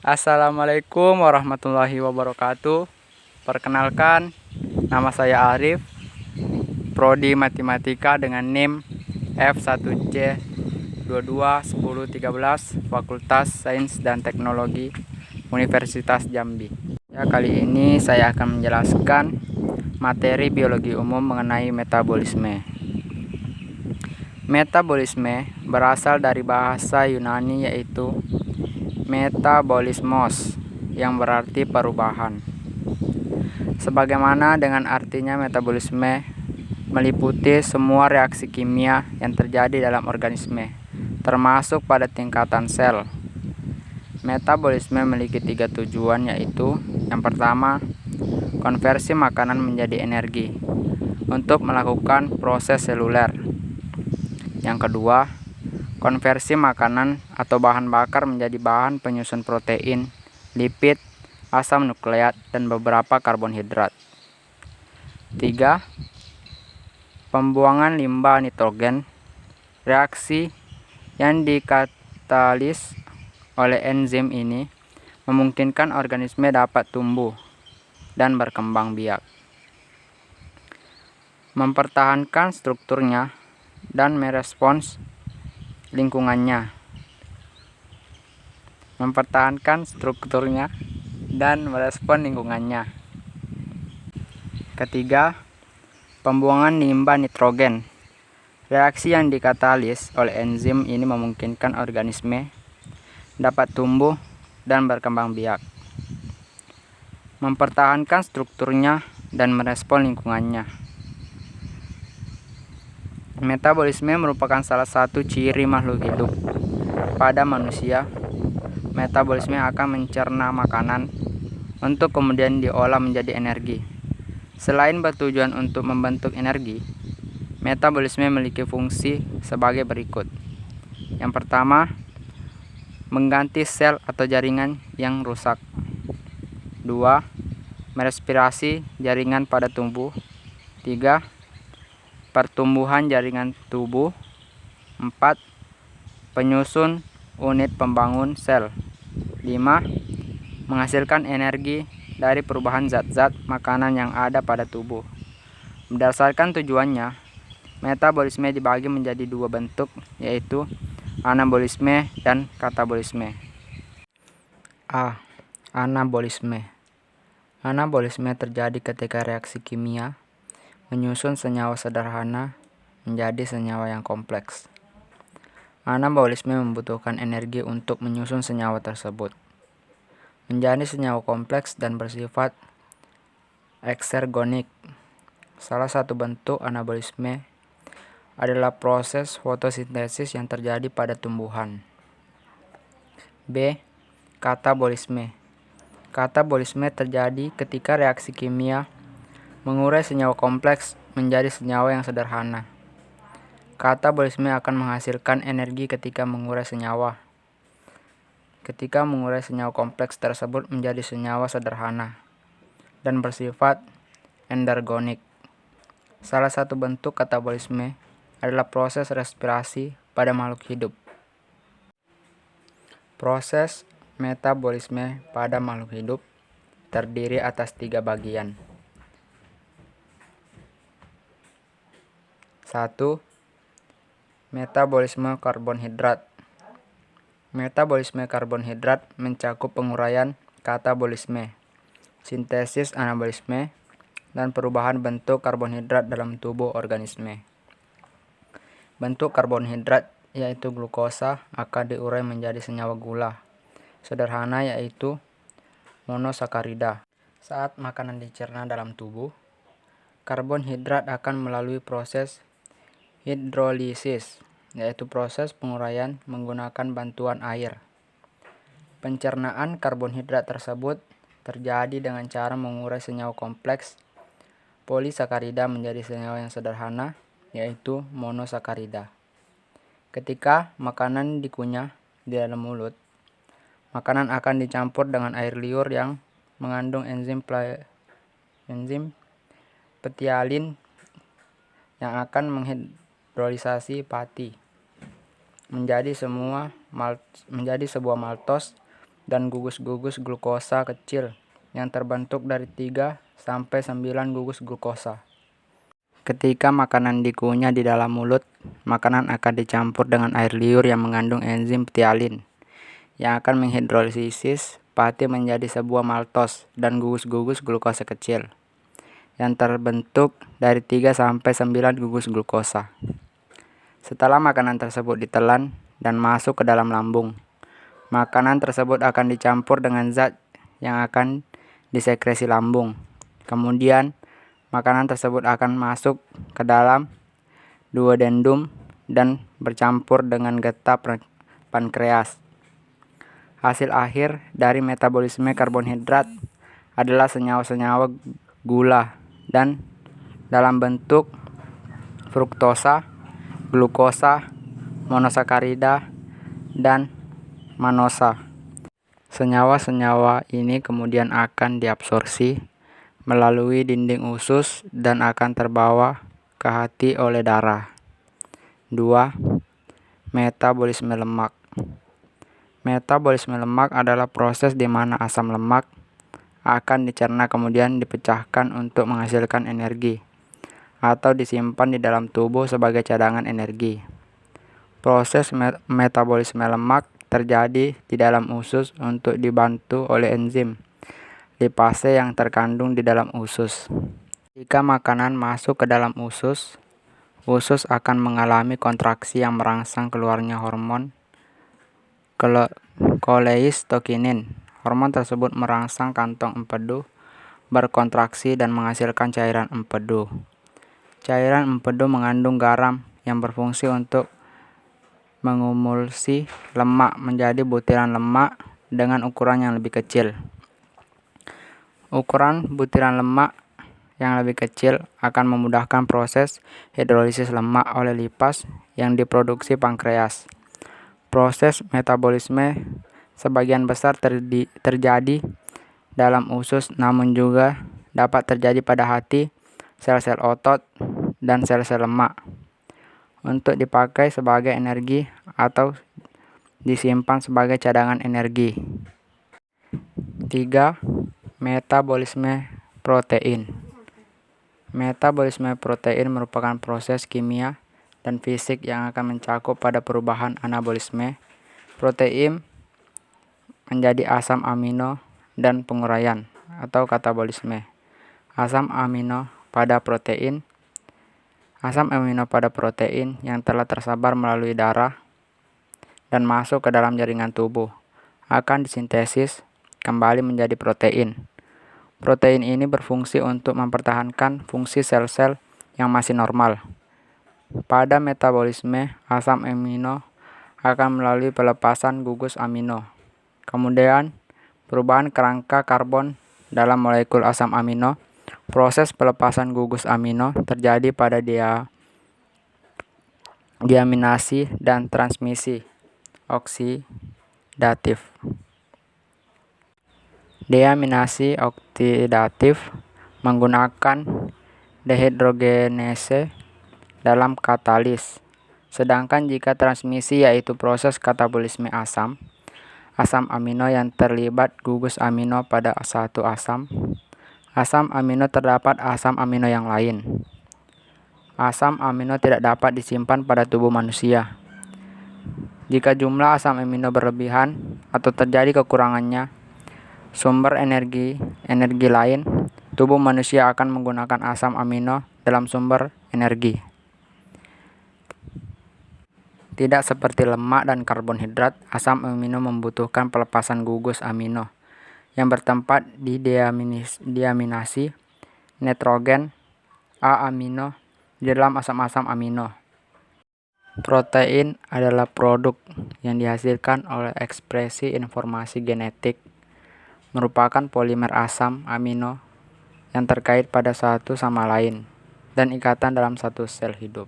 Assalamualaikum warahmatullahi wabarakatuh. Perkenalkan, nama saya Arif, Prodi Matematika dengan NIM F1C 221013, Fakultas Sains dan Teknologi Universitas Jambi. Kali ini saya akan menjelaskan materi biologi umum mengenai metabolisme. Metabolisme berasal dari bahasa Yunani yaitu metabolismos, yang berarti perubahan. Sebagaimana dengan artinya, metabolisme meliputi semua reaksi kimia yang terjadi dalam organisme, termasuk pada tingkatan sel. Metabolisme memiliki 3 tujuan, yaitu yang pertama, konversi makanan menjadi energi untuk melakukan proses seluler. Yang kedua, konversi makanan atau bahan bakar menjadi bahan penyusun protein, lipid, asam nukleat, dan beberapa karbohidrat. 3. Pembuangan limbah nitrogen. Reaksi yang dikatalis oleh enzim ini memungkinkan organisme dapat tumbuh dan berkembang biak, mempertahankan strukturnya, dan merespons lingkungannya. Ketiga, pembuangan limbah nitrogen. Reaksi yang dikatalis oleh enzim ini memungkinkan organisme dapat tumbuh dan berkembang biak, mempertahankan strukturnya, dan merespons lingkungannya. Metabolisme merupakan salah satu ciri makhluk hidup. Pada manusia, metabolisme akan mencerna makanan untuk kemudian diolah menjadi energi. Selain bertujuan untuk membentuk energi, metabolisme memiliki fungsi sebagai berikut. Yang pertama, mengganti sel atau jaringan yang rusak. 2. Merespirasi jaringan pada tubuh. 3. Pertumbuhan jaringan tubuh. 4. Penyusun unit pembangun sel. 5. Menghasilkan energi dari perubahan zat-zat makanan yang ada pada tubuh. Berdasarkan tujuannya, metabolisme dibagi menjadi 2 bentuk, yaitu anabolisme dan katabolisme. A. Anabolisme. Anabolisme terjadi ketika reaksi kimia menyusun senyawa sederhana menjadi senyawa yang kompleks. Anabolisme membutuhkan energi untuk menyusun senyawa tersebut menjadi senyawa kompleks dan bersifat eksergonik. Salah satu bentuk anabolisme adalah proses fotosintesis yang terjadi pada tumbuhan. B. Katabolisme. Katabolisme terjadi ketika reaksi kimia mengurai senyawa kompleks menjadi senyawa yang sederhana. Katabolisme akan menghasilkan energi ketika mengurai senyawa kompleks tersebut menjadi senyawa sederhana dan bersifat endergonik. Salah satu bentuk katabolisme adalah proses respirasi pada makhluk hidup. Proses metabolisme pada makhluk hidup terdiri atas 3 bagian. 1. Metabolisme karbonhidrat. Metabolisme karbonhidrat mencakup penguraian katabolisme, sintesis anabolisme, dan perubahan bentuk karbonhidrat dalam tubuh organisme. Bentuk karbonhidrat yaitu glukosa akan diurai menjadi senyawa gula sederhana yaitu monosakarida. Saat makanan dicerna dalam tubuh, karbonhidrat akan melalui proses hidrolisis, yaitu proses penguraian menggunakan bantuan air. Pencernaan karbonhidrat tersebut terjadi dengan cara mengurai senyawa kompleks polisakarida menjadi senyawa yang sederhana, yaitu monosakarida. Ketika makanan dikunyah di dalam mulut, makanan akan dicampur dengan air liur yang mengandung enzim petialin yang akan menghidrolisasi pati. menjadi sebuah maltos dan gugus-gugus glukosa kecil yang terbentuk dari 3 sampai 9 gugus glukosa. Ketika makanan dikunyah di dalam mulut, makanan akan dicampur dengan air liur yang mengandung enzim ptialin yang akan menghidrolisis pati menjadi sebuah maltos dan gugus-gugus glukosa kecil yang terbentuk dari 3 sampai 9 gugus glukosa. Setelah makanan tersebut ditelan dan masuk ke dalam lambung, makanan tersebut akan dicampur dengan zat yang akan disekresi lambung. Kemudian, makanan tersebut akan masuk ke dalam duodendum dan bercampur dengan getah pankreas. Hasil akhir dari metabolisme karbohidrat adalah senyawa-senyawa gula dan dalam bentuk fruktosa, glukosa, monosakarida, dan manosa. Senyawa-senyawa ini kemudian akan diabsorpsi melalui dinding usus dan akan terbawa ke hati oleh darah. 2. Metabolisme lemak. Metabolisme lemak adalah proses di mana asam lemak akan dicerna kemudian dipecahkan untuk menghasilkan energi atau disimpan di dalam tubuh sebagai cadangan energi. Proses metabolisme lemak terjadi di dalam usus untuk dibantu oleh enzim lipase yang terkandung di dalam usus. Jika makanan masuk ke dalam usus akan mengalami kontraksi yang merangsang keluarnya hormon koleistokinin. Hormon tersebut merangsang kantong empedu berkontraksi dan menghasilkan cairan empedu. Cairan empedu mengandung garam yang berfungsi untuk mengumulsi lemak menjadi butiran lemak dengan ukuran yang lebih kecil. Ukuran butiran lemak yang lebih kecil akan memudahkan proses hidrolisis lemak oleh lipas yang diproduksi pankreas. Proses metabolisme sebagian besar terjadi dalam usus, namun juga dapat terjadi pada hati, sel-sel otot, dan sel-sel lemak untuk dipakai sebagai energi atau disimpan sebagai cadangan energi. 3. Metabolisme protein. Metabolisme protein merupakan proses kimia dan fisik yang akan mencakup pada perubahan anabolisme protein menjadi asam amino dan penguraian atau katabolisme asam amino pada protein. Asam amino pada protein yang telah tersebar melalui darah dan masuk ke dalam jaringan tubuh akan disintesis kembali menjadi protein. Protein ini berfungsi untuk mempertahankan fungsi sel-sel yang masih normal. Pada metabolisme, asam amino akan melalui pelepasan gugus amino. Kemudian, perubahan kerangka karbon dalam molekul asam amino. Proses pelepasan gugus amino terjadi pada deaminasi dan transmisi oksidatif. Deaminasi oksidatif menggunakan dehidrogenase dalam katalis. Sedangkan jika transmisi yaitu proses katabolisme asam amino yang terlibat gugus amino pada satu asam amino terdapat asam amino yang lain. Asam amino tidak dapat disimpan pada tubuh manusia. Jika jumlah asam amino berlebihan atau terjadi kekurangannya sumber energi lain, tubuh manusia akan menggunakan asam amino dalam sumber energi. Tidak seperti lemak dan karbohidrat, asam amino membutuhkan pelepasan gugus amino yang bertempat di deaminasi nitrogen A-amino di dalam asam-asam amino. Protein adalah produk yang dihasilkan oleh ekspresi informasi genetik, merupakan polimer asam amino yang terkait pada satu sama lain dan ikatan dalam satu sel hidup.